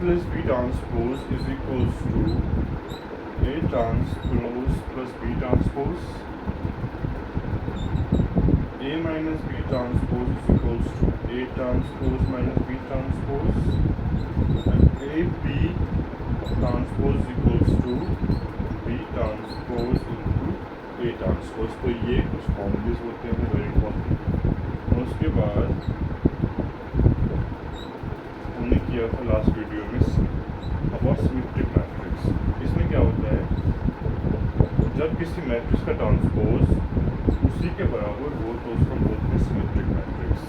plus B transpose is equals to A transpose plus B transpose. A minus B transpose is equals to A transpose minus B transpose, and A B transpose is equals to B transpose into A transpose. तो ये कुछ formulas होते हैं very important. और उसके बाद हमने किया था लास्ट वीडियो में अबाउट सिमेट्रिक मैट्रिक्स। इसमें क्या होता है, जब किसी मैट्रिक्स का ट्रांसपोज उसी के बराबर हो तो उसको बोलते हैं सिमेट्रिक मैट्रिक्स।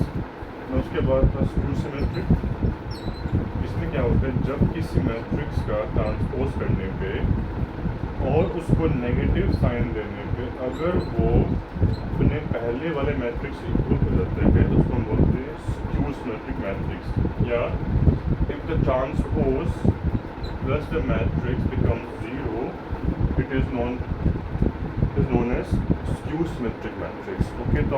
और उसके बाद था स्क्यू सिमेट्रिक। इसमें क्या होता है, जब किसी मैट्रिक्स का ट्रांसपोज करने पे और उसको नेगेटिव साइन देने पे अगर वो अपने पहले वाले मैट्रिक्स से इक्वल हो जाते हैं तो उसको हम बोलते हैं स्क्यू सिमेट्रिक मैट्रिक्स। या if the transpose plus the matrix becomes zero, it is known as skew symmetric matrix. Okay, तो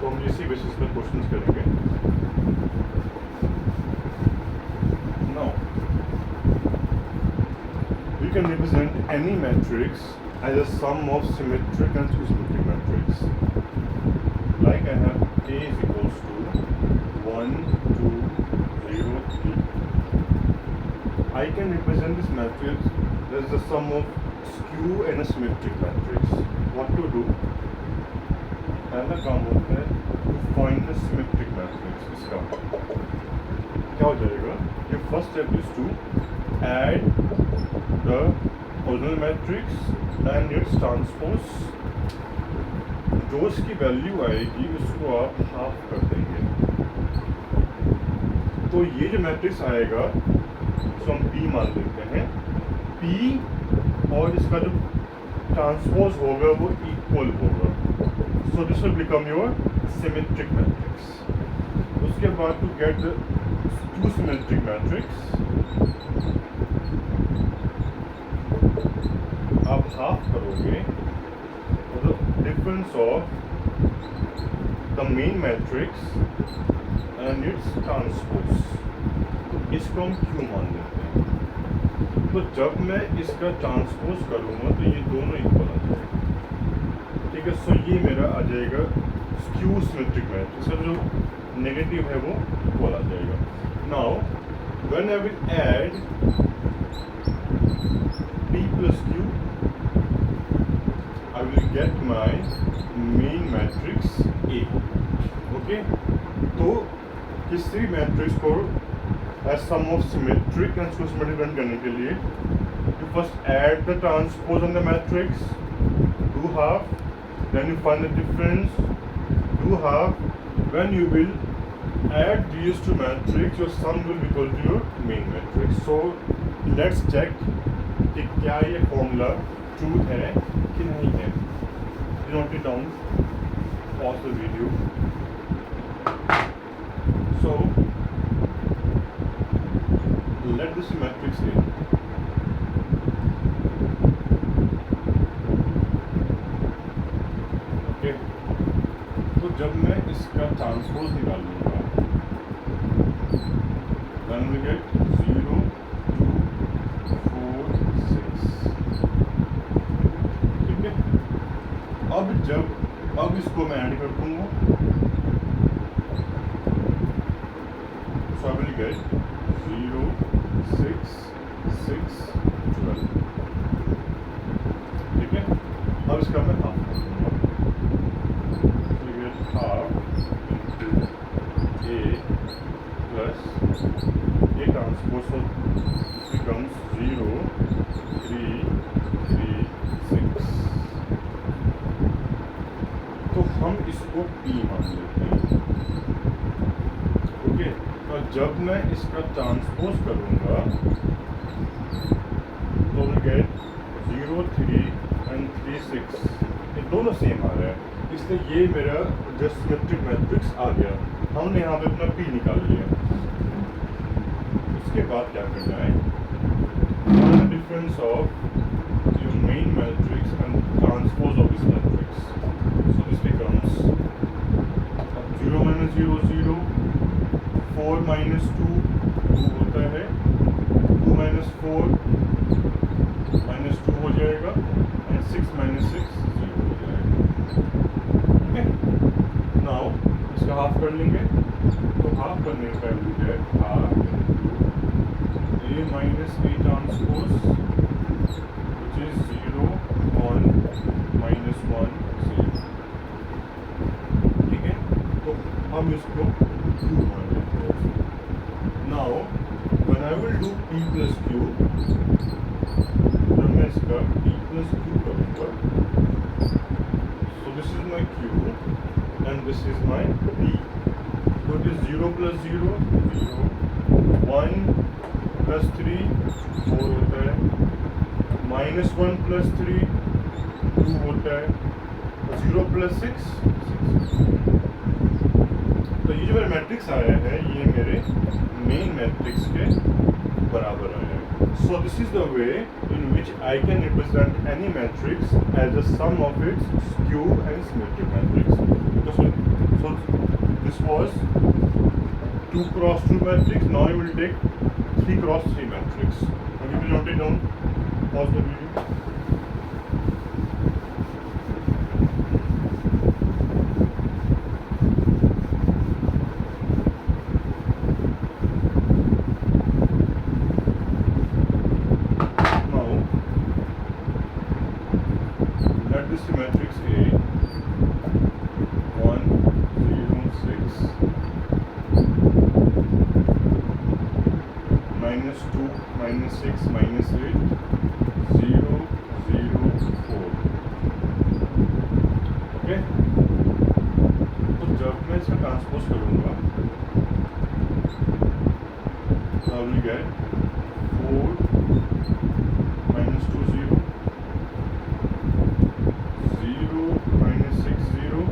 हम इसी बेसिस पर क्वेश्चंस करेंगे। Now we can represent any matrix as a sum of symmetric and skew-symmetric matrix. Like I have A is equals to 1, 2, 0, 3. I can represent this matrix as the sum of skew and a symmetric matrix. What to do? पहला काम होता है to find the symmetric matrix. इसका क्या हो जाएगा? Your first step is to add the original matrix and its transpose। जो इसकी वैल्यू आएगी उसको आप हाफ कर देंगे। तो ये जो मैट्रिक्स आएगा उसको हम P मान लेते हैं। P और इसका जो ट्रांसपोज होगा वो इक्वल होगा। So this will become your symmetric matrix. उसके बाद to get the skew symmetric matrix आप हाफ करोगे the difference of the main matrix and its transpose. तो इसको हम क्यू मान लेते हैं। तो जब मैं इसका ट्रांसपोज करूँगा तो ये दोनों इक्वल आ जाएगा। ठीक है, सो ये मेरा आ जाएगा स्क्यू सिमेट्रिक मैट्रिक्स। इसका जो नेगेटिव है वो इक्वल आ जाएगा। Now when I will add P plus Q, I will get my main matrix A। Okay, तो किसी मैट्रिक्स को as sum of symmetric and skew-symmetric run करने के लिए you first add the transpose on the matrix, do half, then you find the difference, do half. When you will add these two matrix, your sum will be equal to your main matrix. So let's check कि क्या ये formula true है कि नहीं है। Note it down, pause the video. So let this matrix in. Okay, तो जब मैं इसका ट्रांसपोज निकालूंगा then we get 0, 2, 4, 6। ठीक है, अब इसको मैं ऐड कर दूंगा। So I will get 0, 6, 6, 12। ठीक है, अब इसका मैं हाफ कर दूंगा। So we get half into A plus A transpose, so this becomes 0, 3, 3, 6। तो हम इसको P मान लेते हैं। ओके, तो जब मैं इसका ट्रांसपोज करूँगा तो मैं गेट 0, 3 and 3, 6 ये दोनों सेम आ रहा है, इसलिए ये मेरा जो सिमेट्रिक मैट्रिक्स आ गया। हमने यहाँ पे अपना P निकाल लिया। उसके बाद क्या करना है, find the difference of your main matrix and transpose of this matrix। So this becomes 0 minus 0, 0, 4 minus 2 2 होता है, -4 -2 हो जाएगा एंड 6 - 6 0 हो जाएगा। ओके, नाउ इसका हाफ कर लेंगे, तो हाफ करने का वैल्यू है half a minus a transpose which is 0 1 -1 0। ठीक है, तो हम इसको q मान लेते हैं। Now when I will do p plus q, जब मैं इसका p plus q करूँगा, so this is my q and this is my p, so it is 0 plus 0 0, 1 plus 3 4 होता है, -1 plus 3 2 होता है, 0 plus 6 6। तो ये जो मेरा मैट्रिक्स आया है ये मेरे मेन मैट्रिक्स के बराबर आया है। So this is the way in which I can represent any matrix as a sum of its skew and symmetric matrix. So this was 2 cross 2 matrix. Now I will take 3 cross 3 matrix. Now you will note it down. Pause the video. Now let this matrix A 1 0 6 -2 -6 -8 0 0 4। Okay, तो जब मैं इसका transpose करूँगा तो I will get 4 -2 0 0 -6 0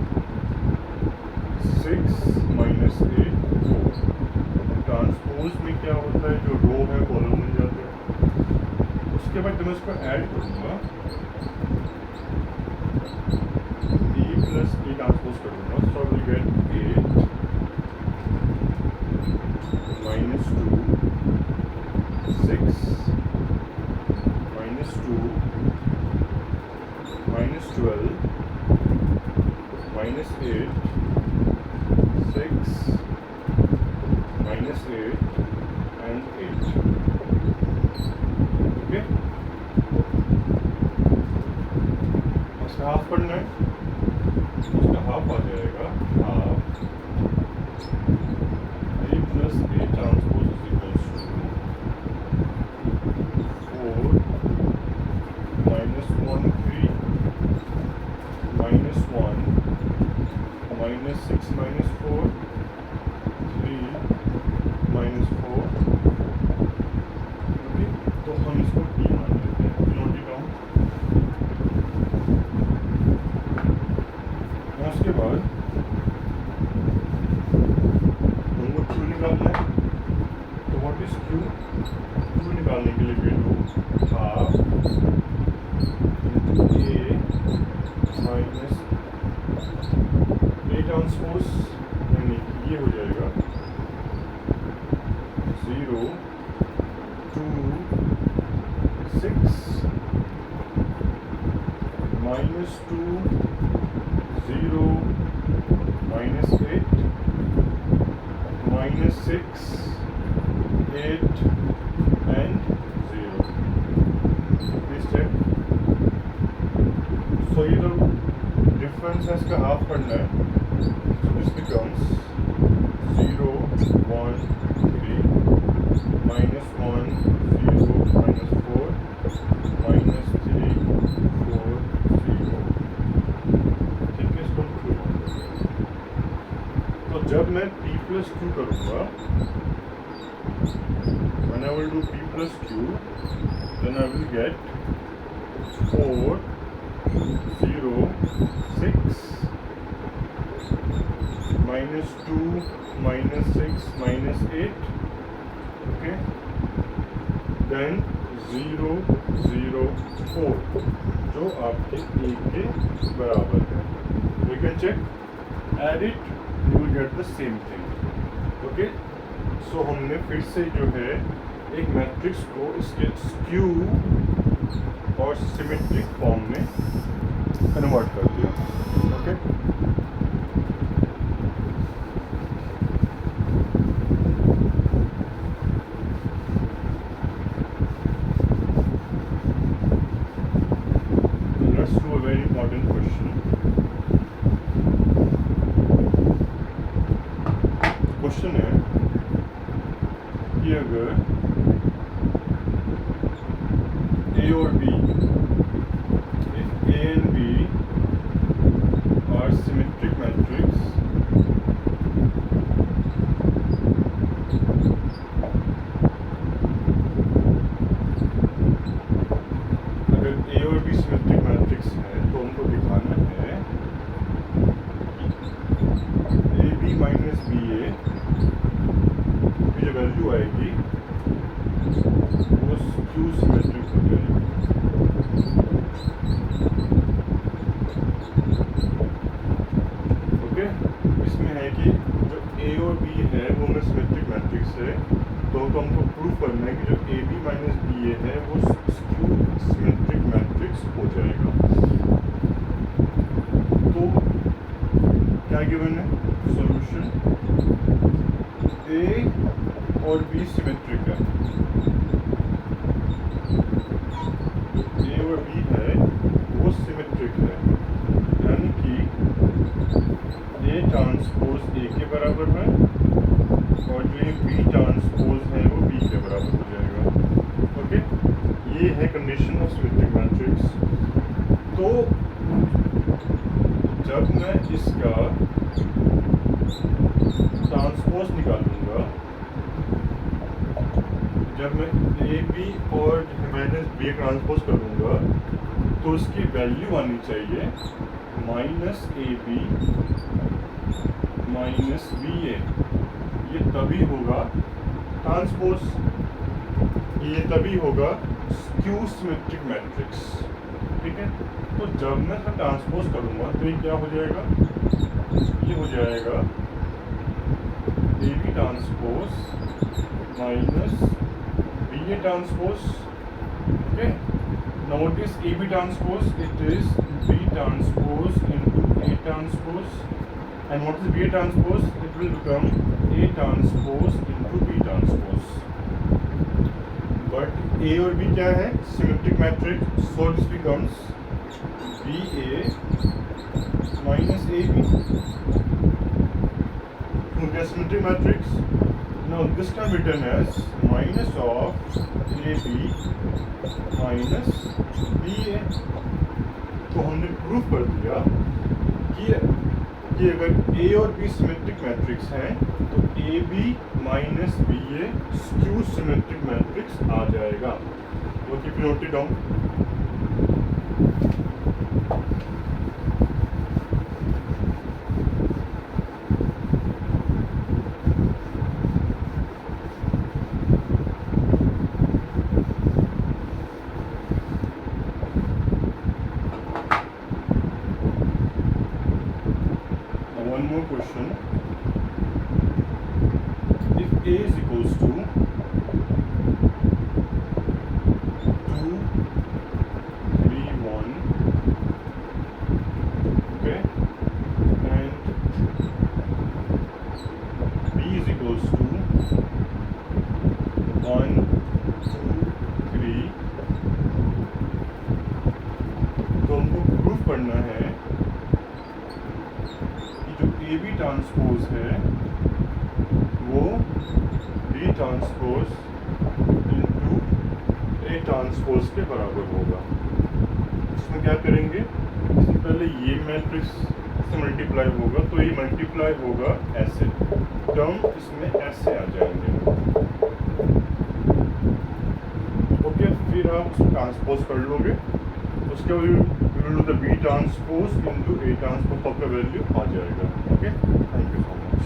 6 -8 4। Transpose में क्या होता है, जो रो है कॉलम बन जाते हैं। उसके बाद जब मैं इसको ऐड करूँगा e plus e ट्रांसपोज करूँगा, सो I will get 8 -2 6 -2 -12 -8 6 -8 and 8। Okay, उसका हाफ करना है, उसका हाफ आ जाएगा half a plus a transpose is equals to 4 -1 3 -1 -6 -4 3 -4। Okay, तो हम इसको p मान लेते हैं। Note it down. उसके बाद हमको q निकालना है, तो व्हाट इज q? q निकालने के लिए we do half a minus a transpose, यानी ये हो जाएगा 0 2 6 -2 0 -8 -6 8 and 0। Please check। So ये जो डिफरेंस है इसका हाफ करना है, so this becomes 0 1 3 -1 0 -4 -3 4 0। ठीक है, इसको q मान लेते हैं। तो जब मैं p plus q करूँगा, when I will do p plus q, then I will get 4 0 6 -2 -6 -8। okay, then 0 0 4 जो आपके a के बराबर है। You can check, add it, you will get the same thing। okay, so हमने फिर से जो है एक मैट्रिक्स को इसके स्क्यू और सिमेट्रिक फॉर्म में कन्वर्ट कर दिया. Okay, let's do a very important question. Question है कि अगर A और B, if A and B are symmetric matrix, अगर A और B symmetric matrix है तो हमको दिखाना है कि AB minus BA की जो वैल्यू आएगी वो स्क्यू सिमेट्रिक हो जाएगी. ओके, इसमें है कि जो A और B है वो में सिमेट्रिक मैट्रिक्स है, तो हमको प्रूव करना है कि जो AB माइनस BA है वो स्क्यू सिमेट्रिक मैट्रिक्स हो जाएगा. तो क्या गिवन है सॉल्यूशन? A और B सिमेट्रिक है, A और B है वो सिमेट्रिक है, यानी कि A ट्रांसपोज A के बराबर है और जो ये B ट्रांसपोज है वो B के बराबर हो जाएगा. ओके, ये है कंडीशन ऑफ सिमेट्रिक मैट्रिक्स. तो जब मैं इसका ट्रांसपोज निकालूंगा, जब मैं AB और माइनस BA ट्रांसपोज करूंगा तो उसकी वैल्यू आनी चाहिए माइनस AB माइनस BA. ये तभी होगा ट्रांसपोज, ये तभी होगा स्क्यू सिमेट्रिक मैट्रिक्स. ठीक है, तो जब मैं इसका ट्रांसपोज करूंगा तो ये क्या हो जाएगा? ये हो जाएगा AB transpose minus BA transpose. Okay, now what is AB transpose? It is B transpose into A transpose. And what is BA transpose? It will become A transpose into B transpose. But A और B क्या है? Symmetric matrix. So this becomes BA minus AB. Okay, symmetric matrix. Now this can be written as minus of AB minus BA. तो हमने proof कर दिया कि अगर A और B सिमेट्रिक मैट्रिक्स हैं तो AB minus BA skew symmetric matrix आ जाएगा. वो keep note it down. One more question. If A is equals to 2, 3, 1, okay, and B is equals to 1, 2, 3, तो हमको प्रूफ करना है AB ट्रांसपोज है वो B transpose into A transpose के बराबर होगा. इसमें क्या करेंगे? इससे पहले ये मैट्रिक्स से मल्टीप्लाई होगा तो ये मल्टीप्लाई होगा ऐसे, टर्म इसमें ऐसे आ जाएंगे. ओके, फिर आप उसको ट्रांसपोज कर लोगे, उसके बाद B transpose into A transpose का वैल्यू आ जाएगा. Okay, thank you so much.